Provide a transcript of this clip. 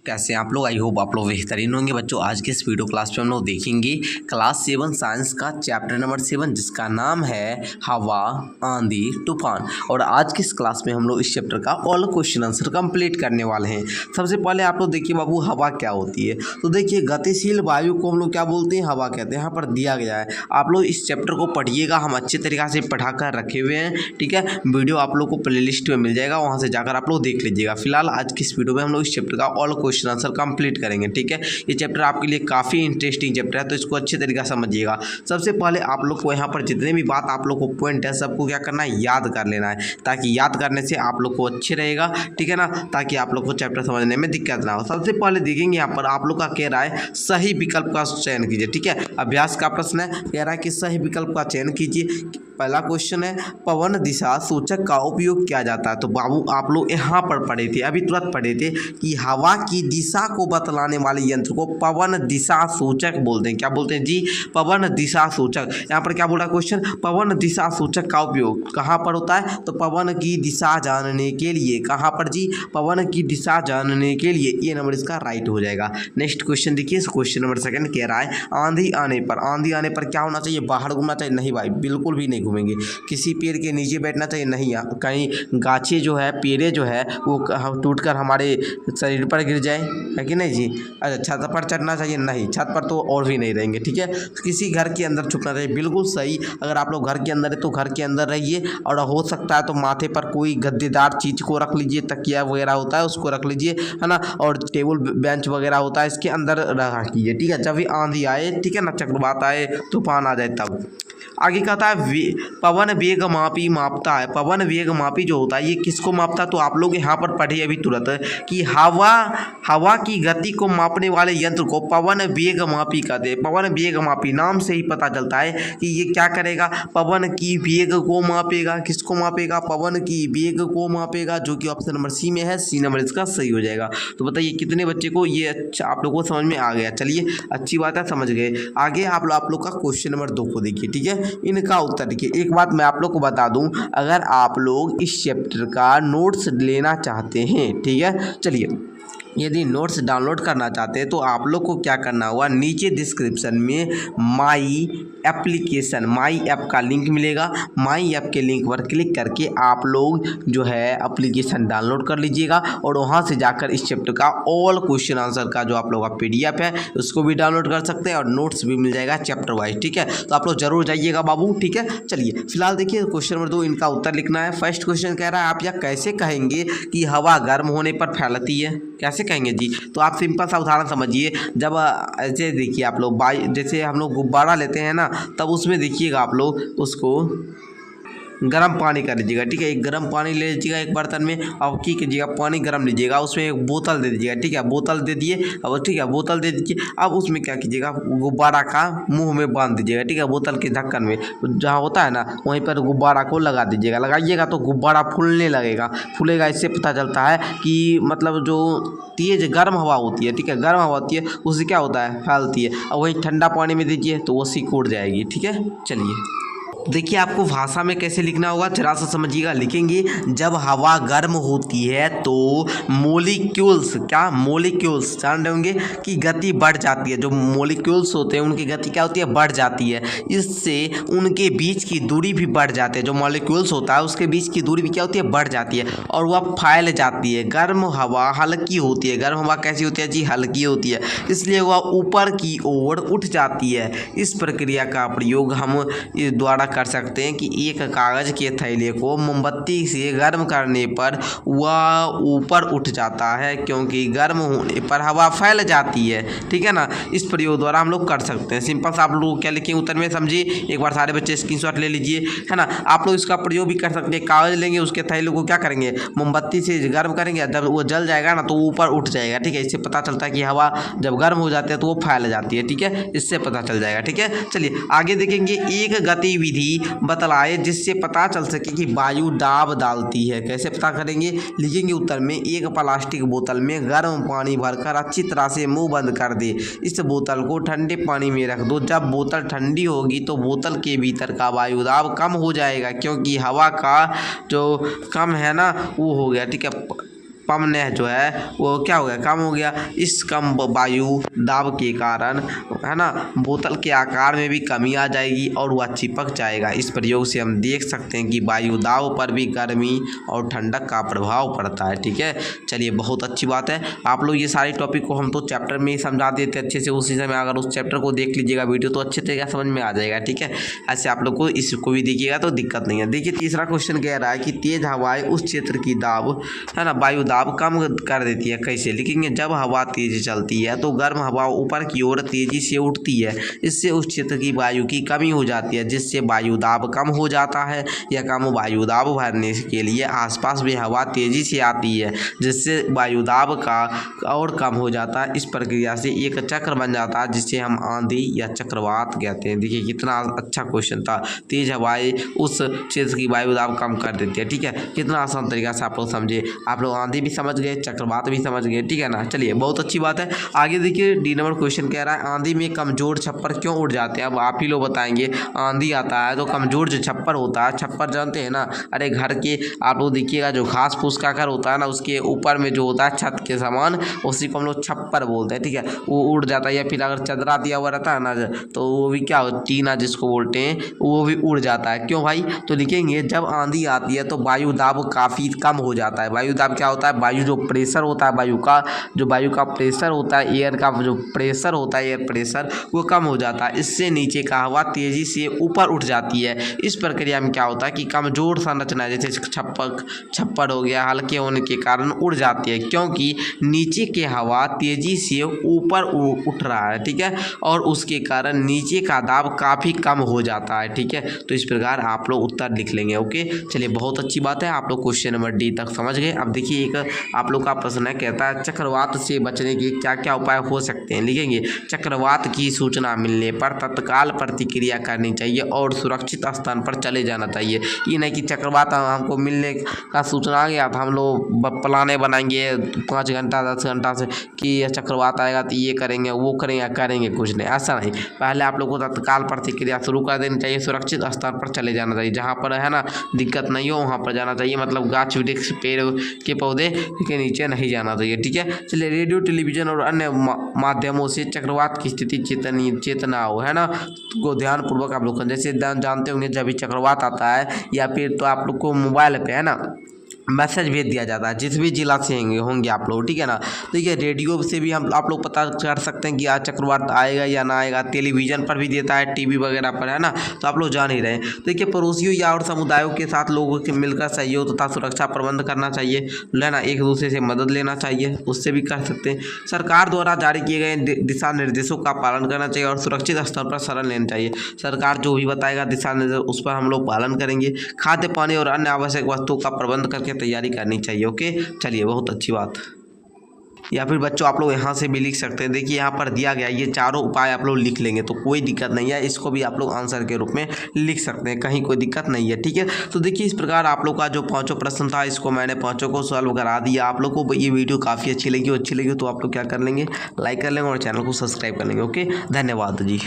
कैसे हैं आप लोग। आई होप आप लोग बेहतरीन होंगे बच्चों। आज के इस वीडियो क्लास में हम लोग देखेंगे क्लास 7 साइंस का चैप्टर नंबर 7 जिसका नाम है हवा, आंधी, तूफान। और आज की इस क्लास में हम लोग इस चैप्टर का ऑल क्वेश्चन आंसर कंप्लीट करने वाले हैं। सबसे पहले आप लोग देखिए बाबू, हवा क्या होती है। तो देखिए गतिशील वायु को हम लोग क्या बोलते हैं, हवा कहते हैं। यहाँ पर दिया गया है, आप लोग इस चैप्टर को पढ़िएगा। हम अच्छे तरीक़ा से पढ़ा कर रखे हुए हैं, ठीक है। वीडियो आप लोग को प्लेलिस्ट में मिल जाएगा, वहाँ से जाकर आप लोग देख लीजिएगा। फिलहाल आज की इस वीडियो में हम लोग इस चैप्टर का ऑल क्वेश्चन आंसर कंप्लीट करेंगे, ठीक है। ये चैप्टर आपके लिए काफ़ी इंटरेस्टिंग चैप्टर है, तो इसको अच्छे तरीके से समझिएगा। सबसे पहले आप लोग को यहाँ पर जितने भी बात आप लोग को पॉइंट है सबको क्या करना है, याद कर लेना है, ताकि याद करने से आप लोग को अच्छे रहेगा, ठीक है ना, ताकि आप लोग को चैप्टर समझने में दिक्कत ना हो। सबसे पहले देखेंगे यहाँ पर आप लोग का कह रहा है सही विकल्प का चयन कीजिए, ठीक है। अभ्यास का प्रश्न है, कह रहा है कि सही विकल्प का चयन कीजिए। पहला क्वेश्चन है पवन दिशा सूचक का उपयोग किया जाता है। तो बाबू आप लोग यहाँ पर पढ़े थे, अभी तुरंत पढ़े थे कि हवा की दिशा को बतलाने वाले यंत्र को पवन दिशा सूचक बोलते हैं। क्या बोलते हैं जी, पवन दिशा सूचक। यहाँ पर क्या बोल रहा है क्वेश्चन, पवन दिशा सूचक का उपयोग कहाँ पर होता है, तो पवन की दिशा जानने के लिए। कहाँ पर जी, पवन की दिशा जानने के लिए। ये नंबर इसका राइट हो जाएगा। नेक्स्ट क्वेश्चन देखिए, क्वेश्चन नंबर सेकंड कह रहा है आंधी आने पर। आंधी आने पर क्या होना चाहिए, बाहर घूमना चाहिए। नहीं भाई, बिल्कुल भी नहीं घूमेंगे। किसी पेड़ के नीचे बैठना चाहिए, नहीं। कहीं गाछे जो है, पेड़े जो है वो टूटकर हमारे शरीर पर गिर जाए, है कि नहीं जी। अच्छा, छत पर चढ़ना चाहिए, नहीं। छत पर तो और भी नहीं रहेंगे, ठीक है। किसी घर के अंदर छुपना चाहिए, बिल्कुल सही। अगर आप लोग घर के अंदर है तो घर के अंदर रहिए, और हो सकता है तो माथे पर कोई गद्देदार चीज़ को रख लीजिए, तकिया वगैरह होता है उसको रख लीजिए, है ना। और टेबल बेंच वगैरह होता है इसके अंदर रखा कीजिए, ठीक है। जब भी आंधी आए, ठीक है ना, चक्रवात आए, तूफान आ जाए तब। आगे कहता है पवन वेग मापी मापता है। पवन वेग मापी जो होता है ये किसको मापता है, तो आप लोग यहाँ पर पढ़िए अभी तुरंत कि हवा की गति को मापने वाले यंत्र को पवन वेग मापी कहते हैं। पवन वेग मापी नाम से ही पता चलता है कि ये क्या करेगा, पवन की वेग को मापेगा। किसको मापेगा, पवन की वेग को मापेगा, जो कि ऑप्शन नंबर सी में है। सी नंबर इसका सही हो जाएगा। तो बताइए कितने बच्चे को ये अच्छा आप लोगों को समझ में आ गया। चलिए अच्छी बात है, समझ गए। आगे आप लोग का क्वेश्चन नंबर 2 को देखिए, ठीक है। इनका उत्तर देखिए। एक बात मैं आप लोग को बता दूं, अगर आप लोग इस चैप्टर का नोट्स लेना चाहते हैं, ठीक है, चलिए यदि नोट्स डाउनलोड करना चाहते हैं तो आप लोग को क्या करना होगा, नीचे डिस्क्रिप्शन में माई एप्लीकेशन, माई ऐप का लिंक मिलेगा। माई ऐप के लिंक पर क्लिक करके आप लोग जो है एप्लीकेशन डाउनलोड कर लीजिएगा, और वहां से जाकर इस चैप्टर का ऑल क्वेश्चन आंसर का जो आप लोग का PDF है उसको भी डाउनलोड कर सकते हैं, और नोट्स भी मिल जाएगा चैप्टर वाइज, ठीक है। तो आप लोग जरूर जाइएगा बाबू, ठीक है। चलिए फिलहाल देखिए क्वेश्चन नंबर 2, इनका उत्तर लिखना है। फर्स्ट क्वेश्चन कह रहा है आप यह कैसे कहेंगे कि हवा गर्म होने पर फैलती है, कैसे कहेंगे जी। तो आप सिंपल सा उदाहरण समझिए। जब ऐसे देखिए आप लोग जैसे हम लोग गुब्बारा लेते हैं ना, तब उसमें देखिएगा आप लोग उसको गर्म पानी कर लीजिएगा, ठीक है। एक गर्म पानी ले लीजिएगा एक बर्तन में, और की कीजिएगा, पानी गर्म लीजिएगा, उसमें एक बोतल दे दीजिएगा, ठीक है। बोतल दे दिए, अब ठीक है, बोतल दे दीजिए। अब उसमें क्या कीजिएगा, गुब्बारा का मुंह में बांध दीजिएगा, ठीक है। बोतल के ढक्कन में जहाँ होता है ना, वहीं पर गुब्बारा को लगा दीजिएगा। लगाइएगा तो गुब्बारा फूलने लगेगा, फूलेगा। इससे पता चलता है कि मतलब जो तेज गर्म हवा होती है, ठीक है, गर्म हवा होती है, उससे क्या होता है, फैलती है। और वहीं ठंडा पानी में दीजिए तो वो सिकुड़ जाएगी, ठीक है। चलिए देखिए आपको भाषा में कैसे लिखना होगा, जरा सा समझिएगा। लिखेंगे जब हवा गर्म होती है तो मोलिक्यूल्स, क्या मोलिक्यूल्स जान रहे होंगे कि गति बढ़ जाती है। जो मोलिक्यूल्स होते हैं उनकी गति क्या होती है, बढ़ जाती है। इससे उनके बीच की दूरी भी बढ़ जाती है। जो मोलिक्यूल्स होता है उसके बीच की दूरी भी क्या होती है, बढ़ जाती है, और वह फैल जाती है। गर्म हवा हल्की होती है। गर्म हवा कैसी होती है जी, हल्की होती है, इसलिए वह ऊपर की ओर उठ जाती है। इस प्रक्रिया का प्रयोग हम इस द्वारा कर सकते हैं कि एक कागज के थैले को मोमबत्ती से गर्म करने पर वह ऊपर उठ जाता है, क्योंकि गर्म होने पर हवा फैल जाती है, ठीक है ना। इस प्रयोग द्वारा हम लोग कर सकते हैं। सिंपल सा आप लोग क्या लिखें उत्तर में, समझिए। एक बार सारे बच्चे स्क्रीनशॉट ले लीजिए, है ना। आप लोग इसका प्रयोग भी कर सकते हैं। कागज लेंगे, उसके थैले को क्या करेंगे, मोमबत्ती से गर्म करेंगे, जब वो जल जाएगा ना तो ऊपर उठ जाएगा, ठीक है। इससे पता चलता है कि हवा जब गर्म हो जाती है तो वो फैल जाती है, ठीक है। इससे पता चल जाएगा, ठीक है। चलिए आगे देखेंगे, एक गतिविधि बतलाए जिससे पता चल सके कि वायु दाब डालती है। कैसे पता करेंगे, लिखेंगे उत्तर में, एक प्लास्टिक बोतल में गर्म पानी भरकर अच्छी तरह से मुंह बंद कर दे। इस बोतल को ठंडे पानी में रख दो। जब बोतल ठंडी होगी तो बोतल के भीतर का वायु दाब कम हो जाएगा, क्योंकि हवा का जो कम है ना वो हो गया, ठीक है। पमन जो है वो क्या हो गया, कम हो गया। इस कम वायु दाब के कारण है ना बोतल के आकार में भी कमी आ जाएगी और वह चिपक जाएगा। इस प्रयोग से हम देख सकते हैं कि वायु दाब पर भी गर्मी और ठंडक का प्रभाव पड़ता है। ठीक है, चलिए बहुत अच्छी बात है। आप लोग ये सारे टॉपिक को हम तो चैप्टर में ही समझा देते अच्छे से, उसी समय अगर उस चैप्टर को देख लीजिएगा वीडियो तो अच्छे तरीके समझ में आ जाएगा। ठीक है, ऐसे आप लोग को इसको भी देखिएगा तो दिक्कत नहीं है। देखिए तीसरा क्वेश्चन कह रहा है कि तेज हवाएं उस क्षेत्र की दाब है ना वायु दाब कम कर देती है। कैसे लिखेंगे, जब हवा तेज चलती है तो गर्म हवा ऊपर की ओर तेजी से उठती है, इससे उस क्षेत्र की वायु की कमी हो जाती है, जिससे वायु दाब कम हो जाता है। या कम वायु दाब भरने के लिए आसपास में हवा तेजी से आती है, जिससे वायु दाब का और कम हो जाता है। इस प्रक्रिया से एक चक्र बन जाता है जिसे हम आंधी या चक्रवात कहते हैं। देखिए कितना अच्छा क्वेश्चन था। तेज हवाएं उस क्षेत्र की वायु दाब कम कर देती है। ठीक है, कितना आसान तरीका से आप लोग समझे, आप लोग आंधी भी समझ गए, चक्रवात भी समझ गए। ठीक है ना, चलिए बहुत अच्छी बात है। आगे देखिए डी नंबर क्वेश्चन कह रहा है आंधी में कमजोर छप्पर क्यों उड़ जाते हैं। अब आप ही लोग बताएंगे। आंधी आता है तो कमजोर जो छप्पर होता है, छप्पर जानते हैं ना, अरे घर के आप लोग देखिएगा जो घास फूस का घर होता है ना, उसके ऊपर में जो होता है छत के समान, उसी को हम लोग छप्पर बोलते हैं। ठीक है, वो उड़ जाता है। या फिर अगर चदरा दिया हुआ रहता है ना तो वो भी क्या टीना जिसको बोलते हैं वो भी उड़ जाता है। क्यों भाई, तो लिखेंगे जब आंधी आती है तो वायु दाब काफ़ी कम हो जाता है। वायु दाब क्या होता है, वायु जो प्रेशर होता है, वायु का प्रेशर होता है, एयर का जो प्रेशर होता है, एयर प्रेशर वो कम हो जाता है। इससे नीचे का हवा तेजी से ऊपर उठ जाती है। इस प्रक्रिया में क्या होता है कि कमजोर संरचना जैसे छप्पर हो गया, हल्के होने के कारण उड़ जाती है, क्योंकि नीचे के हवा तेजी से ऊपर उठ रहा है। ठीक है, और उसके कारण नीचे का दाब काफ़ी कम हो जाता है। ठीक है, तो इस प्रकार आप लोग उत्तर लिख लेंगे। ओके, चलिए बहुत अच्छी बात है, आप लोग क्वेश्चन नंबर डी तक समझ गए। अब देखिए एक आप लोग का प्रश्न है, कहता है चक्रवात से बचने के क्या क्या उपाय हो सकते हैं। लिखेंगे चक्रवात की सूचना मिलने पर तत्काल प्रतिक्रिया करनी चाहिए और सुरक्षित स्थान पर चले जाना चाहिए। ये नहीं कि चक्रवात हमको मिलने का सूचना आ गया तो हम लोग प्लाने बनाएंगे 5 घंटा 10 घंटा से कि ये चक्रवात आएगा तो ये करेंगे वो करेंगे कुछ नहीं, ऐसा नहीं। पहले आप लोग को तत्काल प्रतिक्रिया शुरू कर देनी चाहिए, सुरक्षित स्थान पर चले जाना चाहिए, जहाँ पर है ना दिक्कत नहीं हो वहाँ पर जाना चाहिए। मतलब गाछ वृक्ष पेड़ के पौधे के नीचे नहीं जाना चाहिए। ठीक है, चलिए रेडियो टेलीविजन और अन्य माध्यमों से चक्रवात की स्थिति चेतना हो है ना को ध्यानपूर्वक आप लोग जैसे जानते होंगे जब भी चक्रवात आता है या फिर तो आप लोग को मोबाइल पे है ना मैसेज भेज दिया जाता है जिस भी जिला से होंगे आप लोग। ठीक है ना, तो ये रेडियो से भी हम आप लोग पता कर सकते हैं कि आज चक्रवात आएगा या ना आएगा। टेलीविज़न पर भी देता है, टीवी वगैरह पर है ना, तो आप लोग जान ही रहे हैं। तो देखिए पड़ोसियों या और समुदायों के साथ लोगों के मिलकर सहयोग तथा सुरक्षा प्रबंध करना चाहिए, है ना, एक दूसरे से मदद लेना चाहिए, उससे भी कर सकते हैं। सरकार द्वारा जारी किए गए दिशा निर्देशों का पालन करना चाहिए और सुरक्षित स्तर पर शरण लेना चाहिए। सरकार जो भी बताएगा दिशा निर्देश उस पर हम लोग पालन करेंगे। खाद्य पानी और अन्य आवश्यक वस्तुओं का प्रबंध करके तैयारी करनी चाहिए। ओके, चलिए बहुत अच्छी बात। या फिर बच्चों आप लोग यहाँ से भी लिख सकते हैं। देखिए यहाँ पर दिया गया ये चारों उपाय आप लोग लिख लेंगे तो कोई दिक्कत नहीं है, इसको भी आप लोग आंसर के रूप में लिख सकते हैं, कहीं कोई दिक्कत नहीं है। ठीक है, तो देखिए इस प्रकार आप लोग का जो 5 प्रश्न था इसको मैंने 5 को सॉल्व करा दिया। आप लोग को ये वीडियो काफ़ी अच्छी लगी तो आप लोग क्या कर लेंगे, लाइक कर लेंगे और चैनल को सब्सक्राइब कर लेंगे। ओके, धन्यवाद जी।